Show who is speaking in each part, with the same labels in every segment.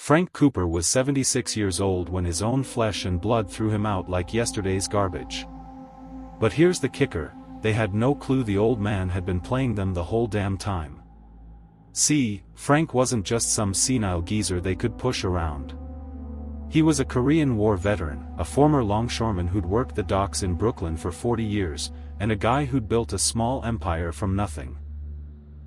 Speaker 1: Frank Cooper was 76 years old when his own flesh and blood threw him out like yesterday's garbage. But here's the kicker, they had no clue the old man had been playing them the whole damn time. See, Frank wasn't just some senile geezer they could push around. He was a Korean War veteran, a former longshoreman who'd worked the docks in Brooklyn for 40 years, and a guy who'd built a small empire from nothing.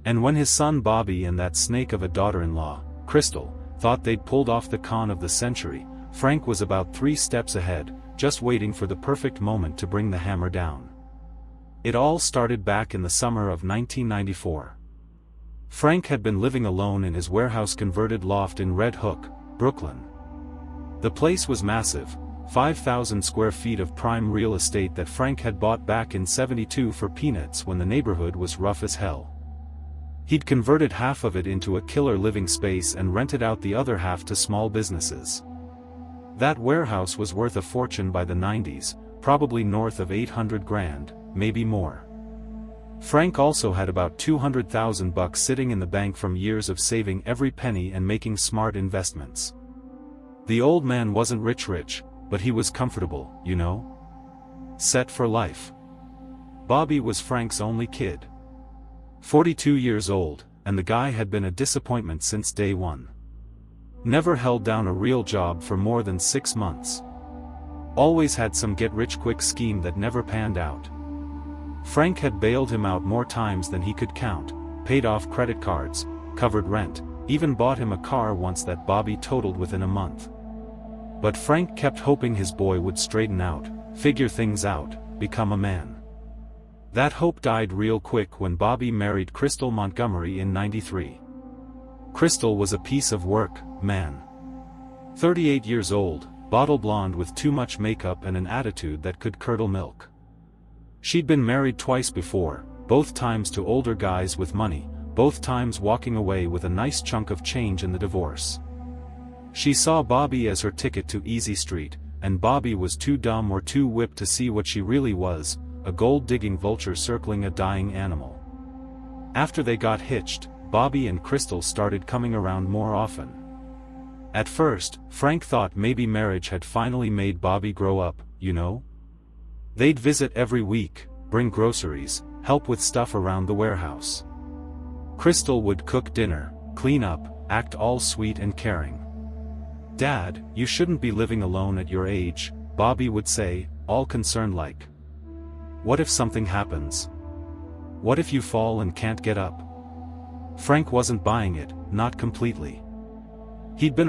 Speaker 1: And when his son Bobby and that snake of a daughter-in-law, Crystal, thought they'd pulled off the con of the century, Frank was about 3 steps ahead, just waiting for the perfect moment to bring the hammer down. It all started back in the summer of 1994. Frank had been living alone in his warehouse-converted loft in Red Hook, Brooklyn. The place was massive, 5,000 square feet of prime real estate that Frank had bought back in '72 for peanuts when the neighborhood was rough as hell. He'd converted half of it into a killer living space and rented out the other half to small businesses. That warehouse was worth a fortune by the '90s, probably north of 800 grand, maybe more. Frank also had about $200,000 sitting in the bank from years of saving every penny and making smart investments. The old man wasn't rich, but he was comfortable, you know? Set for life. Bobby was Frank's only kid. 42 years old, and the guy had been a disappointment since day one. Never held down a real job for more than 6 months. Always had some get-rich-quick scheme that never panned out. Frank had bailed him out more times than he could count, paid off credit cards, covered rent, even bought him a car once that Bobby totaled within a month. But Frank kept hoping his boy would straighten out, figure things out, become a man. That hope died real quick when Bobby married Crystal Montgomery in '93. Crystal was a piece of work, man. 38 years old, bottle blonde with too much makeup and an attitude that could curdle milk. She'd been married twice before, both times to older guys with money, both times walking away with a nice chunk of change in the divorce. She saw Bobby as her ticket to Easy Street, and Bobby was too dumb or too whipped to see what she really was, a gold-digging vulture circling a dying animal. After they got hitched, Bobby and Crystal started coming around more often. At first, Frank thought maybe marriage had finally made Bobby grow up, you know? They'd visit every week, bring groceries, help with stuff around the warehouse. Crystal would cook dinner, clean up, act all sweet and caring. "Dad, you shouldn't be living alone at your age," Bobby would say, all concerned like. "What if something happens? What if you fall and can't get up?" Frank wasn't buying it, not completely. He'd been